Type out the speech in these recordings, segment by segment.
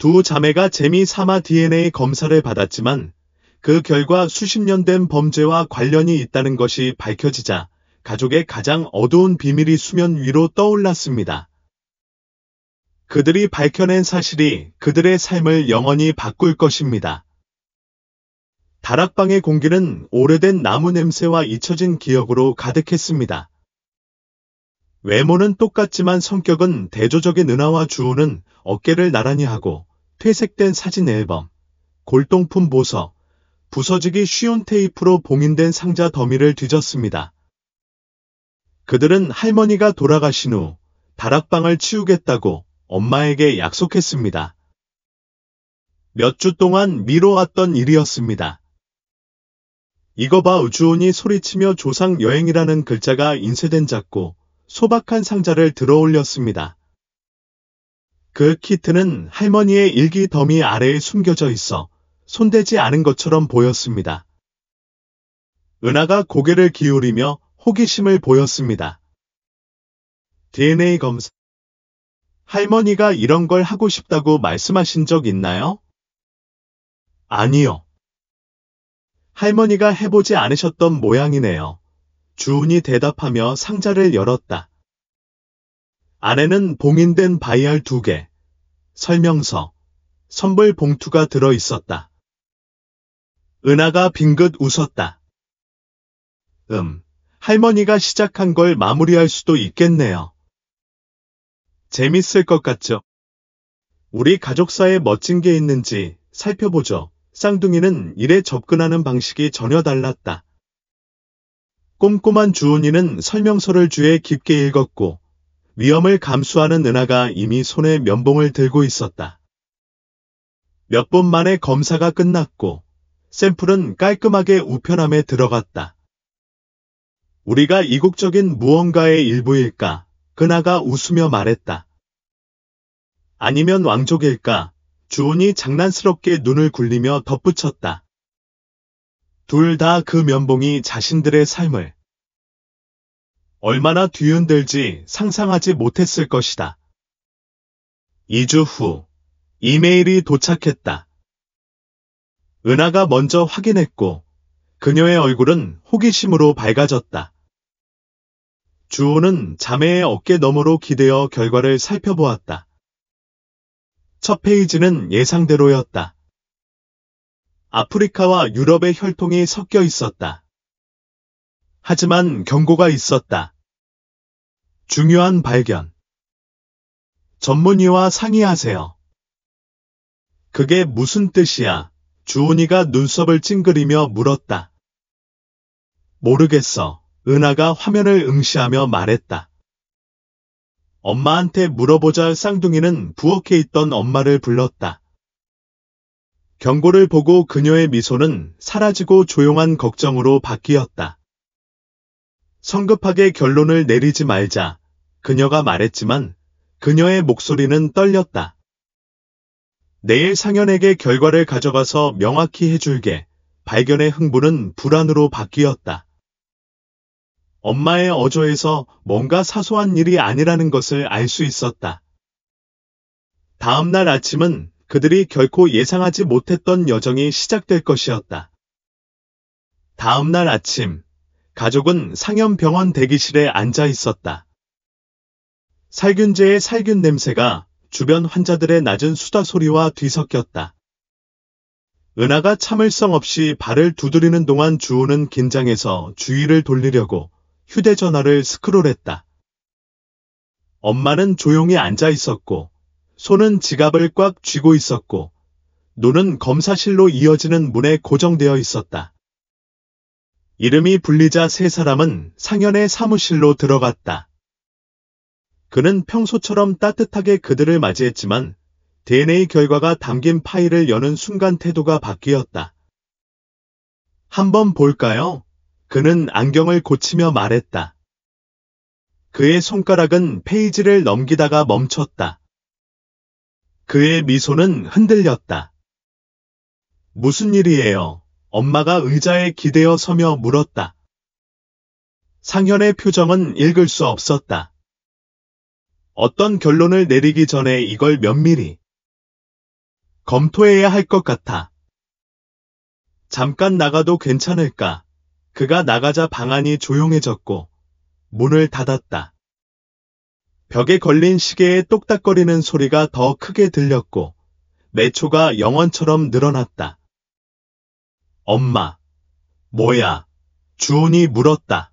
두 자매가 재미 삼아 DNA 검사를 받았지만 그 결과 수십 년 된 범죄와 관련이 있다는 것이 밝혀지자 가족의 가장 어두운 비밀이 수면 위로 떠올랐습니다. 그들이 밝혀낸 사실이 그들의 삶을 영원히 바꿀 것입니다. 다락방의 공기는 오래된 나무 냄새와 잊혀진 기억으로 가득했습니다. 외모는 똑같지만 성격은 대조적인 은하와 주호는 어깨를 나란히 하고 퇴색된 사진 앨범, 골동품 보석, 부서지기 쉬운 테이프로 봉인된 상자 더미를 뒤졌습니다. 그들은 할머니가 돌아가신 후 다락방을 치우겠다고 엄마에게 약속했습니다. 몇 주 동안 미뤄왔던 일이었습니다. 이거 봐, 주온이 소리치며 조상 여행이라는 글자가 인쇄된 작고 소박한 상자를 들어 올렸습니다. 그 키트는 할머니의 일기 더미 아래에 숨겨져 있어 손대지 않은 것처럼 보였습니다. 은하가 고개를 기울이며 호기심을 보였습니다. DNA 검사. 할머니가 이런 걸 하고 싶다고 말씀하신 적 있나요? 아니요. 할머니가 해보지 않으셨던 모양이네요. 주은이 대답하며 상자를 열었다. 안에는 봉인된 바이알 2개, 설명서, 선물 봉투가 들어 있었다. 은하가 빙긋 웃었다. 할머니가 시작한 걸 마무리할 수도 있겠네요. 재밌을 것 같죠? 우리 가족사에 멋진 게 있는지 살펴보죠. 쌍둥이는 일에 접근하는 방식이 전혀 달랐다. 꼼꼼한 주은이는 설명서를 쥐에 깊게 읽었고 위험을 감수하는 은하가 이미 손에 면봉을 들고 있었다. 몇 분 만에 검사가 끝났고 샘플은 깔끔하게 우편함에 들어갔다. 우리가 이국적인 무언가의 일부일까? 은하가 웃으며 말했다. 아니면 왕족일까? 주은이 장난스럽게 눈을 굴리며 덧붙였다. 둘 다 그 면봉이 자신들의 삶을 얼마나 뒤흔들지 상상하지 못했을 것이다. 2주 후 이메일이 도착했다. 은하가 먼저 확인했고 그녀의 얼굴은 호기심으로 밝아졌다. 주호는 자매의 어깨 너머로 기대어 결과를 살펴보았다. 첫 페이지는 예상대로였다. 아프리카와 유럽의 혈통이 섞여 있었다. 하지만 경고가 있었다. 중요한 발견. 전문의와 상의하세요. 그게 무슨 뜻이야? 주은이가 눈썹을 찡그리며 물었다. 모르겠어. 은하가 화면을 응시하며 말했다. 엄마한테 물어보자. 쌍둥이는 부엌에 있던 엄마를 불렀다. 경고를 보고 그녀의 미소는 사라지고 조용한 걱정으로 바뀌었다. 성급하게 결론을 내리지 말자. 그녀가 말했지만 그녀의 목소리는 떨렸다. 내일 상현에게 결과를 가져가서 명확히 해줄게. 발견의 흥분은 불안으로 바뀌었다. 엄마의 어조에서 뭔가 사소한 일이 아니라는 것을 알 수 있었다. 다음 날 아침은 그들이 결코 예상하지 못했던 여정이 시작될 것이었다. 다음 날 아침, 가족은 상현병원 대기실에 앉아 있었다. 살균제의 살균 냄새가 주변 환자들의 낮은 수다 소리와 뒤섞였다. 은하가 참을성 없이 발을 두드리는 동안 주호는 긴장해서 주위를 돌리려고 휴대전화를 스크롤했다. 엄마는 조용히 앉아 있었고 손은 지갑을 꽉 쥐고 있었고 눈은 검사실로 이어지는 문에 고정되어 있었다. 이름이 불리자 세 사람은 상현의 사무실로 들어갔다. 그는 평소처럼 따뜻하게 그들을 맞이했지만 DNA 결과가 담긴 파일을 여는 순간 태도가 바뀌었다. 한번 볼까요? 그는 안경을 고치며 말했다. 그의 손가락은 페이지를 넘기다가 멈췄다. 그의 미소는 흔들렸다. 무슨 일이에요? 엄마가 의자에 기대어 서며 물었다. 상현의 표정은 읽을 수 없었다. 어떤 결론을 내리기 전에 이걸 면밀히. 검토해야 할 것 같아. 잠깐 나가도 괜찮을까? 그가 나가자 방안이 조용해졌고 문을 닫았다. 벽에 걸린 시계의 똑딱거리는 소리가 더 크게 들렸고 몇 초가 영원처럼 늘어났다. 엄마, 뭐야? 주온이 물었다.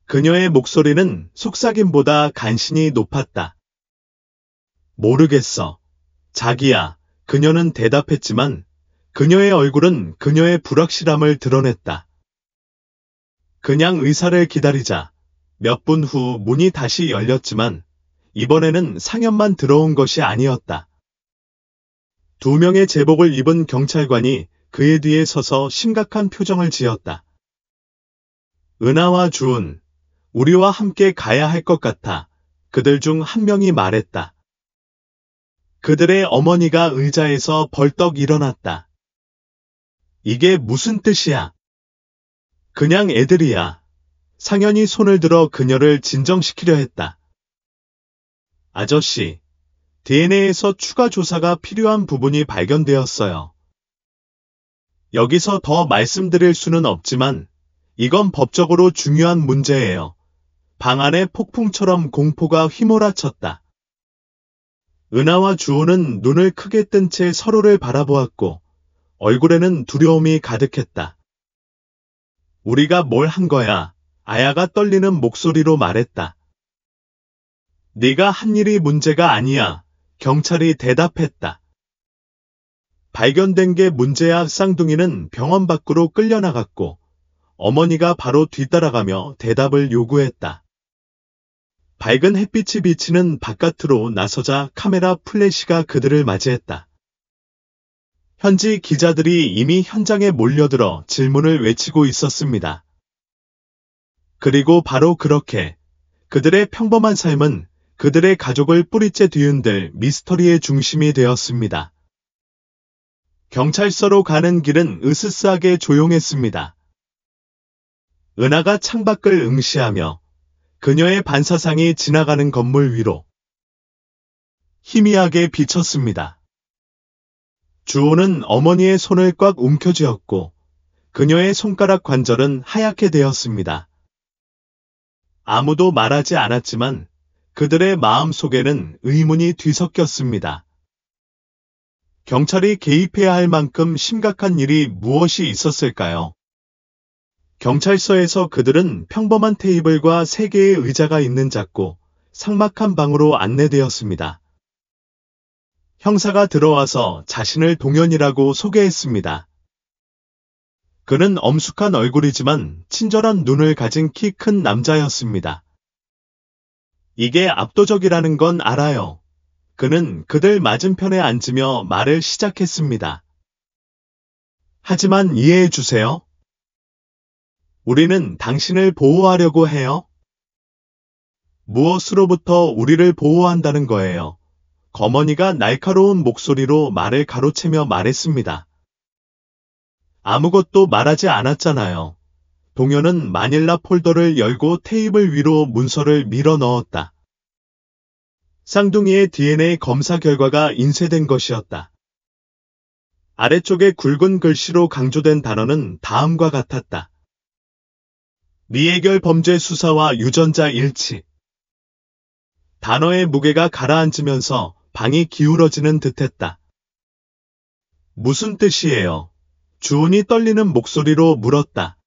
그녀의 목소리는 속삭임보다 간신히 높았다. 모르겠어. 자기야, 그녀는 대답했지만 그녀의 얼굴은 그녀의 불확실함을 드러냈다. 그냥 의사를 기다리자. 몇 분 후 문이 다시 열렸지만 이번에는 상현만 들어온 것이 아니었다. 2명의 제복을 입은 경찰관이 그의 뒤에 서서 심각한 표정을 지었다. 은하와 주은, 우리와 함께 가야 할 것 같아. 그들 중 한 명이 말했다. 그들의 어머니가 의자에서 벌떡 일어났다. 이게 무슨 뜻이야? 그냥 애들이야. 상현이 손을 들어 그녀를 진정시키려 했다. 아저씨, DNA에서 추가 조사가 필요한 부분이 발견되었어요. 여기서 더 말씀드릴 수는 없지만 이건 법적으로 중요한 문제예요. 방 안에 폭풍처럼 공포가 휘몰아쳤다. 은하와 주호는 눈을 크게 뜬 채 서로를 바라보았고 얼굴에는 두려움이 가득했다. 우리가 뭘 한 거야? 아야가 떨리는 목소리로 말했다. 네가 한 일이 문제가 아니야. 경찰이 대답했다. 발견된 게 문제야. 쌍둥이는 병원 밖으로 끌려나갔고 어머니가 바로 뒤따라가며 대답을 요구했다. 밝은 햇빛이 비치는 바깥으로 나서자 카메라 플래시가 그들을 맞이했다. 현지 기자들이 이미 현장에 몰려들어 질문을 외치고 있었습니다. 그리고 바로 그렇게 그들의 평범한 삶은 그들의 가족을 뿌리째 뒤흔들 미스터리의 중심이 되었습니다. 경찰서로 가는 길은 으스스하게 조용했습니다. 은하가 창밖을 응시하며 그녀의 반사상이 지나가는 건물 위로 희미하게 비쳤습니다. 주호는 어머니의 손을 꽉 움켜쥐었고 그녀의 손가락 관절은 하얗게 되었습니다. 아무도 말하지 않았지만 그들의 마음속에는 의문이 뒤섞였습니다. 경찰이 개입해야 할 만큼 심각한 일이 무엇이 있었을까요? 경찰서에서 그들은 평범한 테이블과 3개의 의자가 있는 작고 삭막한 방으로 안내되었습니다. 형사가 들어와서 자신을 동현이라고 소개했습니다. 그는 엄숙한 얼굴이지만 친절한 눈을 가진 키 큰 남자였습니다. 이게 압도적이라는 건 알아요. 그는 그들 맞은편에 앉으며 말을 시작했습니다. 하지만 이해해 주세요. 우리는 당신을 보호하려고 해요. 무엇으로부터 우리를 보호한다는 거예요. 거머니가 날카로운 목소리로 말을 가로채며 말했습니다. 아무것도 말하지 않았잖아요. 동현은 마닐라 폴더를 열고 테이블 위로 문서를 밀어 넣었다. 쌍둥이의 DNA 검사 결과가 인쇄된 것이었다. 아래쪽에 굵은 글씨로 강조된 단어는 다음과 같았다. 미해결 범죄 수사와 유전자 일치. 단어의 무게가 가라앉으면서 방이 기울어지는 듯했다. 무슨 뜻이에요? 주은이 떨리는 목소리로 물었다.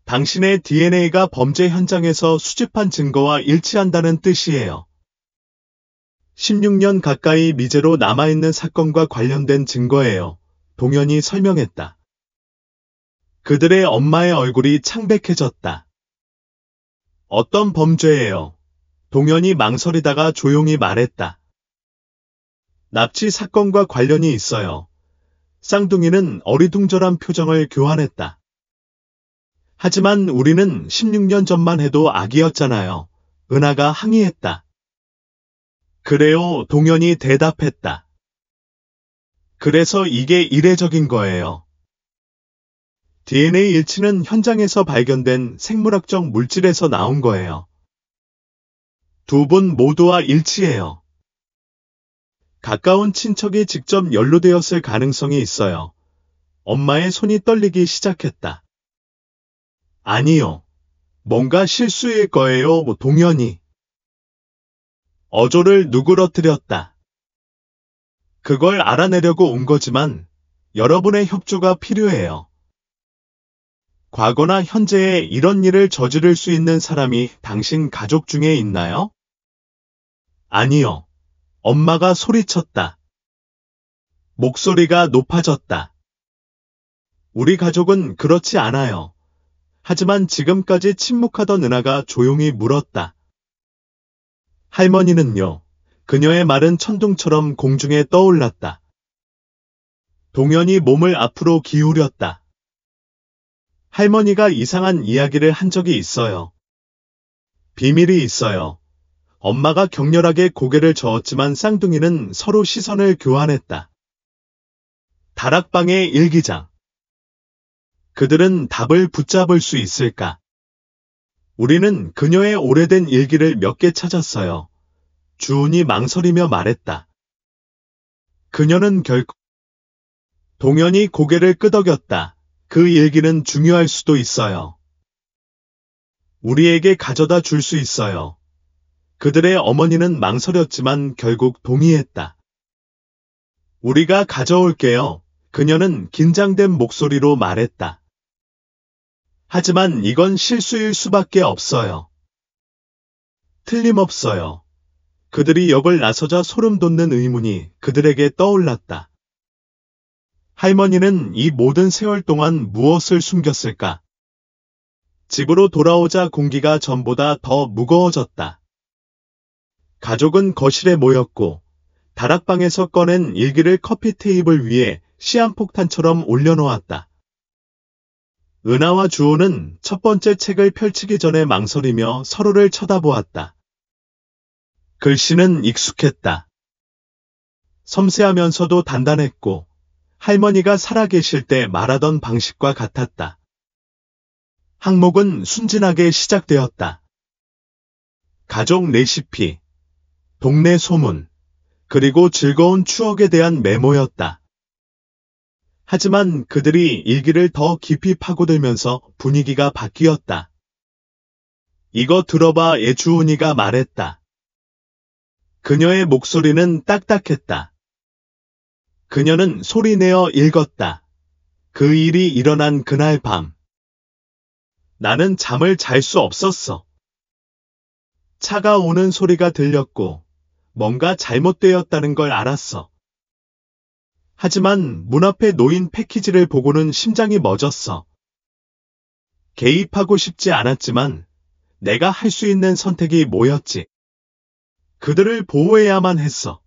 당신의 DNA가 범죄 현장에서 수집한 증거와 일치한다는 뜻이에요. 16년 가까이 미제로 남아있는 사건과 관련된 증거예요. 동현이 설명했다. 그들의 엄마의 얼굴이 창백해졌다. 어떤 범죄예요? 동현이 망설이다가 조용히 말했다. 납치 사건과 관련이 있어요. 쌍둥이는 어리둥절한 표정을 교환했다. 하지만 우리는 16년 전만 해도 아기였잖아요. 은하가 항의했다. 그래요, 동현이 대답했다. 그래서 이게 이례적인 거예요. DNA 일치는 현장에서 발견된 생물학적 물질에서 나온 거예요. 두 분 모두와 일치해요. 가까운 친척이 직접 연루되었을 가능성이 있어요. 엄마의 손이 떨리기 시작했다. 아니요. 뭔가 실수일 거예요, 동현이. 어조를 누그러뜨렸다. 그걸 알아내려고 온 거지만 여러분의 협조가 필요해요. 과거나 현재에 이런 일을 저지를 수 있는 사람이 당신 가족 중에 있나요? 아니요. 엄마가 소리쳤다. 목소리가 높아졌다. 우리 가족은 그렇지 않아요. 하지만 지금까지 침묵하던 은하가 조용히 물었다. 할머니는요? 그녀의 말은 천둥처럼 공중에 떠올랐다. 동현이 몸을 앞으로 기울였다. 할머니가 이상한 이야기를 한 적이 있어요. 비밀이 있어요. 엄마가 격렬하게 고개를 저었지만 쌍둥이는 서로 시선을 교환했다. 다락방의 일기장. 그들은 답을 붙잡을 수 있을까? 우리는 그녀의 오래된 일기를 몇 개 찾았어요. 주은이 망설이며 말했다. 그녀는 결코... 동현이 고개를 끄덕였다. 그 일기는 중요할 수도 있어요. 우리에게 가져다 줄 수 있어요. 그들의 어머니는 망설였지만 결국 동의했다. 우리가 가져올게요. 그녀는 긴장된 목소리로 말했다. 하지만 이건 실수일 수밖에 없어요. 틀림없어요. 그들이 역을 나서자 소름 돋는 의문이 그들에게 떠올랐다. 할머니는 이 모든 세월 동안 무엇을 숨겼을까? 집으로 돌아오자 공기가 전보다 더 무거워졌다. 가족은 거실에 모였고 다락방에서 꺼낸 일기를 커피 테이블 위에 시한폭탄처럼 올려놓았다. 은하와 주호는 첫 번째 책을 펼치기 전에 망설이며 서로를 쳐다보았다. 글씨는 익숙했다. 섬세하면서도 단단했고 할머니가 살아계실 때 말하던 방식과 같았다. 항목은 순진하게 시작되었다. 가족 레시피, 동네 소문, 그리고 즐거운 추억에 대한 메모였다. 하지만 그들이 일기를 더 깊이 파고들면서 분위기가 바뀌었다. 이거 들어봐, 주은이가 말했다. 그녀의 목소리는 딱딱했다. 그녀는 소리내어 읽었다. 그 일이 일어난 그날 밤. 나는 잠을 잘 수 없었어. 차가 오는 소리가 들렸고 뭔가 잘못되었다는 걸 알았어. 하지만 문 앞에 놓인 패키지를 보고는 심장이 멎었어. 개입하고 싶지 않았지만 내가 할 수 있는 선택이 뭐였지? 그들을 보호해야만 했어.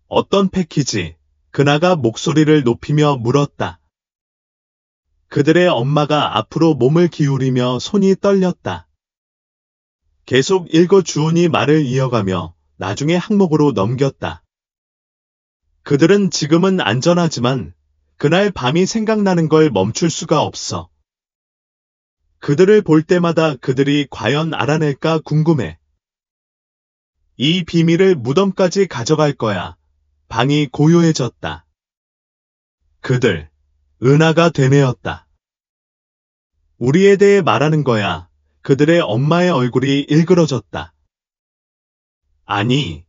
어떤 패키지? 그나가 목소리를 높이며 물었다. 그들의 엄마가 앞으로 몸을 기울이며 손이 떨렸다. 계속 읽어 주은이 말을 이어가며 나중에 항목으로 넘겼다. 그들은 지금은 안전하지만 그날 밤이 생각나는 걸 멈출 수가 없어. 그들을 볼 때마다 그들이 과연 알아낼까 궁금해. 이 비밀을 무덤까지 가져갈 거야. 방이 고요해졌다. 그들, 은하가 되뇌었다. 우리에 대해 말하는 거야. 그들의 엄마의 얼굴이 일그러졌다. 아니.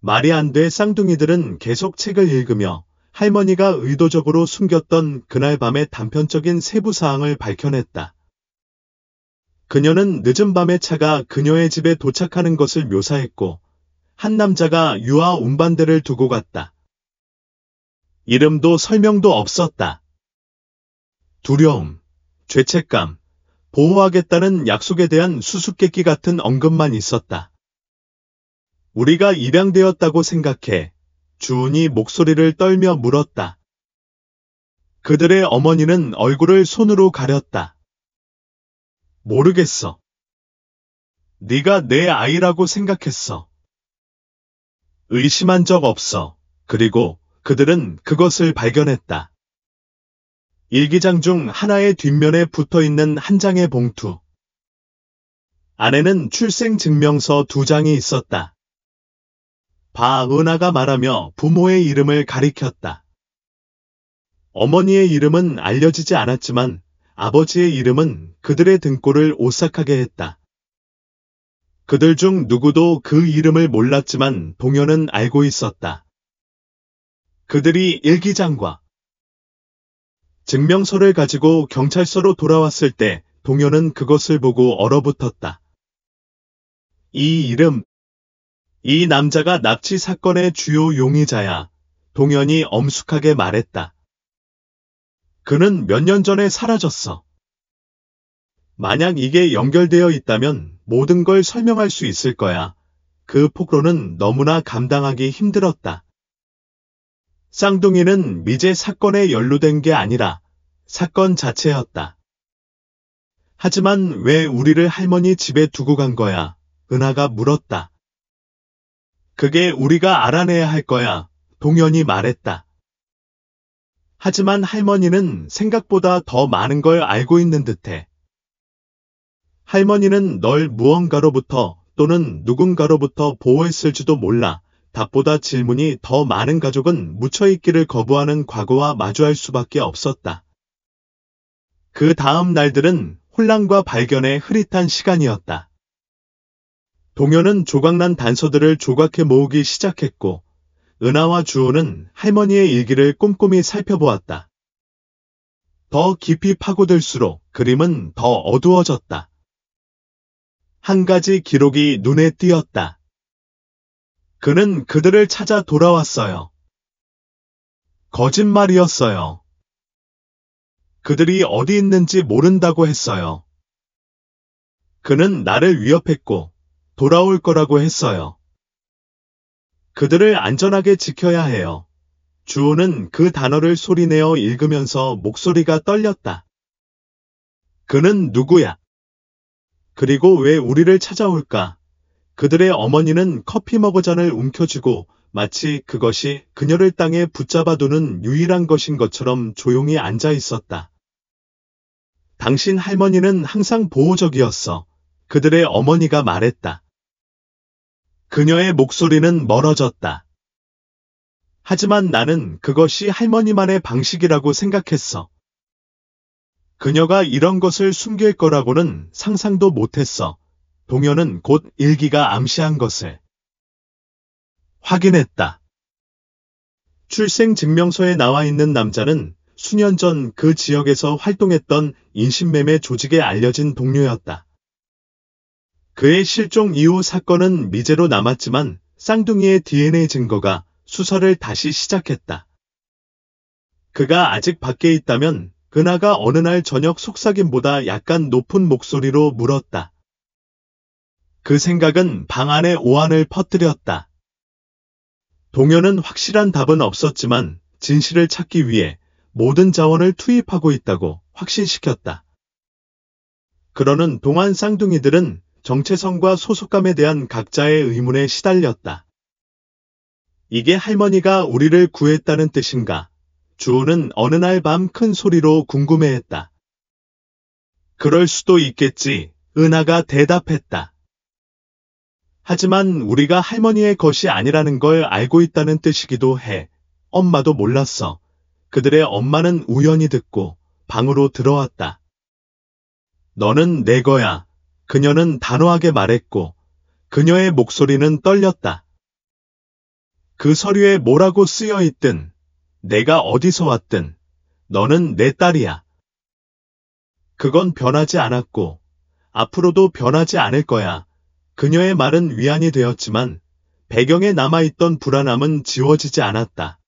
말이 안 돼. 쌍둥이들은 계속 책을 읽으며 할머니가 의도적으로 숨겼던 그날 밤의 단편적인 세부사항을 밝혀냈다. 그녀는 늦은 밤에 차가 그녀의 집에 도착하는 것을 묘사했고 한 남자가 유아 운반대를 두고 갔다. 이름도 설명도 없었다. 두려움, 죄책감, 보호하겠다는 약속에 대한 수수께끼 같은 언급만 있었다. 우리가 입양되었다고 생각해. 주은이 목소리를 떨며 물었다. 그들의 어머니는 얼굴을 손으로 가렸다. 모르겠어. 네가 내 아이라고 생각했어. 의심한 적 없어. 그리고 그들은 그것을 발견했다. 일기장 중 하나의 뒷면에 붙어있는 한 장의 봉투. 안에는 출생증명서 2장이 있었다. 은하가 말하며 부모의 이름을 가리켰다. 어머니의 이름은 알려지지 않았지만 아버지의 이름은 그들의 등골을 오싹하게 했다. 그들 중 누구도 그 이름을 몰랐지만 동현은 알고 있었다. 그들이 일기장과 증명서를 가지고 경찰서로 돌아왔을 때 동현은 그것을 보고 얼어붙었다. 이 이름, 이 남자가 납치 사건의 주요 용의자야. 동현이 엄숙하게 말했다. 그는 몇 년 전에 사라졌어. 만약 이게 연결되어 있다면 모든 걸 설명할 수 있을 거야. 그 폭로는 너무나 감당하기 힘들었다. 쌍둥이는 미제 사건에 연루된 게 아니라 사건 자체였다. 하지만 왜 우리를 할머니 집에 두고 간 거야? 은하가 물었다. 그게 우리가 알아내야 할 거야. 동현이 말했다. 하지만 할머니는 생각보다 더 많은 걸 알고 있는 듯해. 할머니는 널 무언가로부터 또는 누군가로부터 보호했을지도 몰라. 답보다 질문이 더 많은 가족은 묻혀있기를 거부하는 과거와 마주할 수밖에 없었다. 그 다음 날들은 혼란과 발견의 흐릿한 시간이었다. 동현은 조각난 단서들을 조각해 모으기 시작했고 은하와 주호는 할머니의 일기를 꼼꼼히 살펴보았다. 더 깊이 파고들수록 그림은 더 어두워졌다. 한 가지 기록이 눈에 띄었다. 그는 그들을 찾아 돌아왔어요. 거짓말이었어요. 그들이 어디 있는지 모른다고 했어요. 그는 나를 위협했고 돌아올 거라고 했어요. 그들을 안전하게 지켜야 해요. 주호는 그 단어를 소리내어 읽으면서 목소리가 떨렸다. 그는 누구야? 그리고 왜 우리를 찾아올까? 그들의 어머니는 커피 머그잔을 움켜쥐고 마치 그것이 그녀를 땅에 붙잡아두는 유일한 것인 것처럼 조용히 앉아 있었다. 당신 할머니는 항상 보호적이었어. 그들의 어머니가 말했다. 그녀의 목소리는 멀어졌다. 하지만 나는 그것이 할머니만의 방식이라고 생각했어. 그녀가 이런 것을 숨길 거라고는 상상도 못했어. 동현은 곧 일기가 암시한 것을 확인했다. 출생증명서에 나와 있는 남자는 수년 전 그 지역에서 활동했던 인신매매 조직에 알려진 동료였다. 그의 실종 이후 사건은 미제로 남았지만 쌍둥이의 DNA 증거가 수사를 다시 시작했다. 그가 아직 밖에 있다면 은하가 어느 날 저녁 속삭임보다 약간 높은 목소리로 물었다. 그 생각은 방 안에 오한을 퍼뜨렸다. 동현은 확실한 답은 없었지만 진실을 찾기 위해 모든 자원을 투입하고 있다고 확신시켰다. 그러는 동안 쌍둥이들은 정체성과 소속감에 대한 각자의 의문에 시달렸다. 이게 할머니가 우리를 구했다는 뜻인가? 주호는 어느 날 밤 큰 소리로 궁금해했다. 그럴 수도 있겠지, 은하가 대답했다. 하지만 우리가 할머니의 것이 아니라는 걸 알고 있다는 뜻이기도 해. 엄마도 몰랐어. 그들의 엄마는 우연히 듣고 방으로 들어왔다. 너는 내 거야. 그녀는 단호하게 말했고 그녀의 목소리는 떨렸다. 그 서류에 뭐라고 쓰여 있든 내가 어디서 왔든 너는 내 딸이야. 그건 변하지 않았고 앞으로도 변하지 않을 거야. 그녀의 말은 위안이 되었지만 배경에 남아있던 불안함은 지워지지 않았다.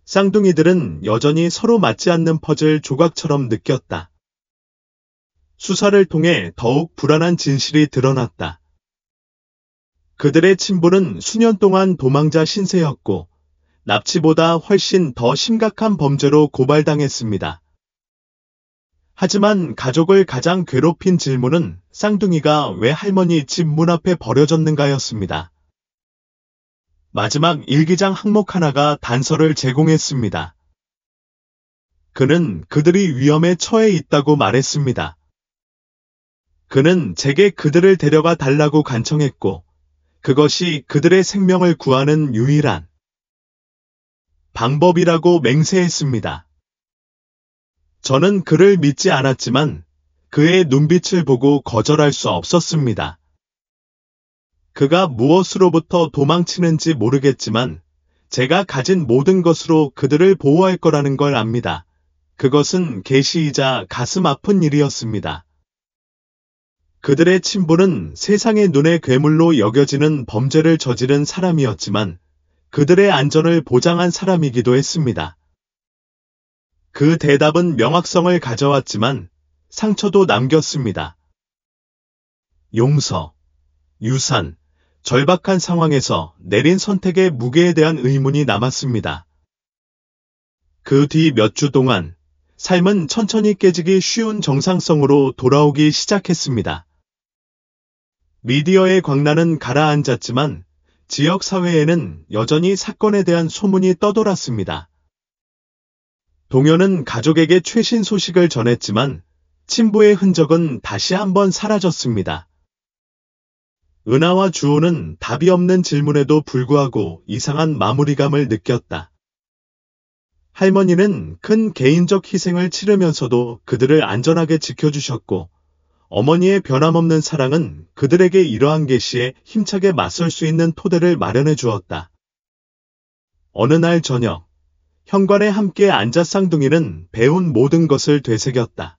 쌍둥이들은 여전히 서로 맞지 않는 퍼즐 조각처럼 느꼈다. 수사를 통해 더욱 불안한 진실이 드러났다. 그들의 친부는 수년 동안 도망자 신세였고 납치보다 훨씬 더 심각한 범죄로 고발당했습니다. 하지만 가족을 가장 괴롭힌 질문은 쌍둥이가 왜 할머니 집 문 앞에 버려졌는가였습니다. 마지막 일기장 항목 하나가 단서를 제공했습니다. 그는 그들이 위험에 처해 있다고 말했습니다. 그는 제게 그들을 데려가 달라고 간청했고 그것이 그들의 생명을 구하는 유일한 방법이라고 맹세했습니다. 저는 그를 믿지 않았지만 그의 눈빛을 보고 거절할 수 없었습니다. 그가 무엇으로부터 도망치는지 모르겠지만 제가 가진 모든 것으로 그들을 보호할 거라는 걸 압니다. 그것은 계시이자 가슴 아픈 일이었습니다. 그들의 친부는 세상의 눈에 괴물로 여겨지는 범죄를 저지른 사람이었지만 그들의 안전을 보장한 사람이기도 했습니다. 그 대답은 명확성을 가져왔지만 상처도 남겼습니다. 용서, 유산, 절박한 상황에서 내린 선택의 무게에 대한 의문이 남았습니다. 그 뒤 몇 주 동안 삶은 천천히 깨지기 쉬운 정상성으로 돌아오기 시작했습니다. 미디어의 광란은 가라앉았지만 지역 사회에는 여전히 사건에 대한 소문이 떠돌았습니다. 동현은 가족에게 최신 소식을 전했지만 친부의 흔적은 다시 한번 사라졌습니다. 은하와 주호는 답이 없는 질문에도 불구하고 이상한 마무리감을 느꼈다. 할머니는 큰 개인적 희생을 치르면서도 그들을 안전하게 지켜주셨고 어머니의 변함없는 사랑은 그들에게 이러한 계시에 힘차게 맞설 수 있는 토대를 마련해 주었다. 어느 날 저녁, 현관에 함께 앉아 쌍둥이는 배운 모든 것을 되새겼다.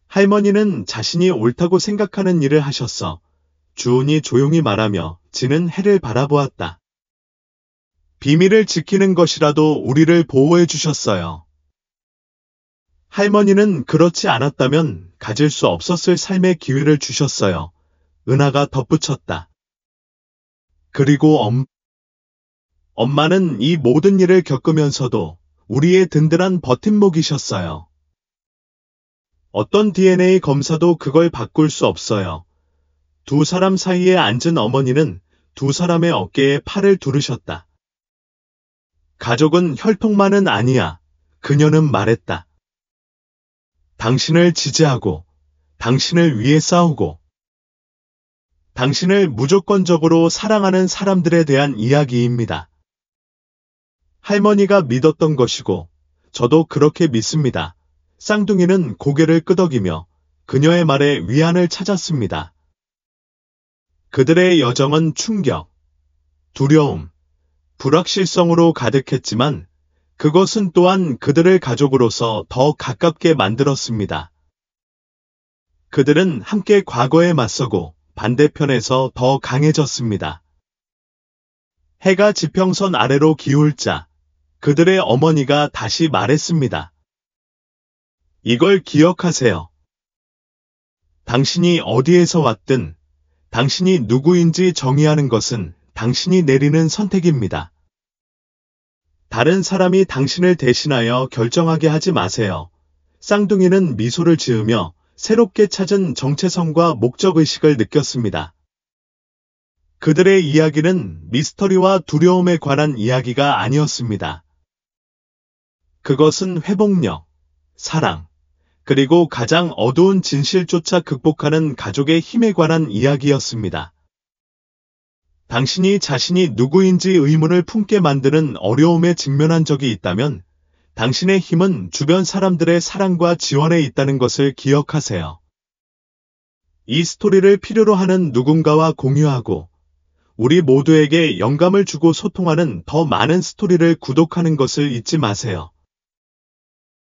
할머니는 자신이 옳다고 생각하는 일을 하셨어. 주은이 조용히 말하며 지는 해를 바라보았다. 비밀을 지키는 것이라도 우리를 보호해 주셨어요. 할머니는 그렇지 않았다면 가질 수 없었을 삶의 기회를 주셨어요. 은하가 덧붙였다. 그리고 엄마는 이 모든 일을 겪으면서도 우리의 든든한 버팀목이셨어요. 어떤 DNA 검사도 그걸 바꿀 수 없어요. 두 사람 사이에 앉은 어머니는 두 사람의 어깨에 팔을 두르셨다. 가족은 혈통만은 아니야. 그녀는 말했다. 당신을 지지하고, 당신을 위해 싸우고, 당신을 무조건적으로 사랑하는 사람들에 대한 이야기입니다. 할머니가 믿었던 것이고, 저도 그렇게 믿습니다. 쌍둥이는 고개를 끄덕이며 그녀의 말에 위안을 찾았습니다. 그들의 여정은 충격, 두려움, 불확실성으로 가득했지만 그것은 또한 그들을 가족으로서 더 가깝게 만들었습니다. 그들은 함께 과거에 맞서고 반대편에서 더 강해졌습니다. 해가 지평선 아래로 기울자 그들의 어머니가 다시 말했습니다. 이걸 기억하세요. 당신이 어디에서 왔든 당신이 누구인지 정의하는 것은 당신이 내리는 선택입니다. 다른 사람이 당신을 대신하여 결정하게 하지 마세요. 쌍둥이는 미소를 지으며 새롭게 찾은 정체성과 목적의식을 느꼈습니다. 그들의 이야기는 미스터리와 두려움에 관한 이야기가 아니었습니다. 그것은 회복력, 사랑, 그리고 가장 어두운 진실조차 극복하는 가족의 힘에 관한 이야기였습니다. 당신이 자신이 누구인지 의문을 품게 만드는 어려움에 직면한 적이 있다면 당신의 힘은 주변 사람들의 사랑과 지원에 있다는 것을 기억하세요. 이 스토리를 필요로 하는 누군가와 공유하고 우리 모두에게 영감을 주고 소통하는 더 많은 스토리를 구독하는 것을 잊지 마세요.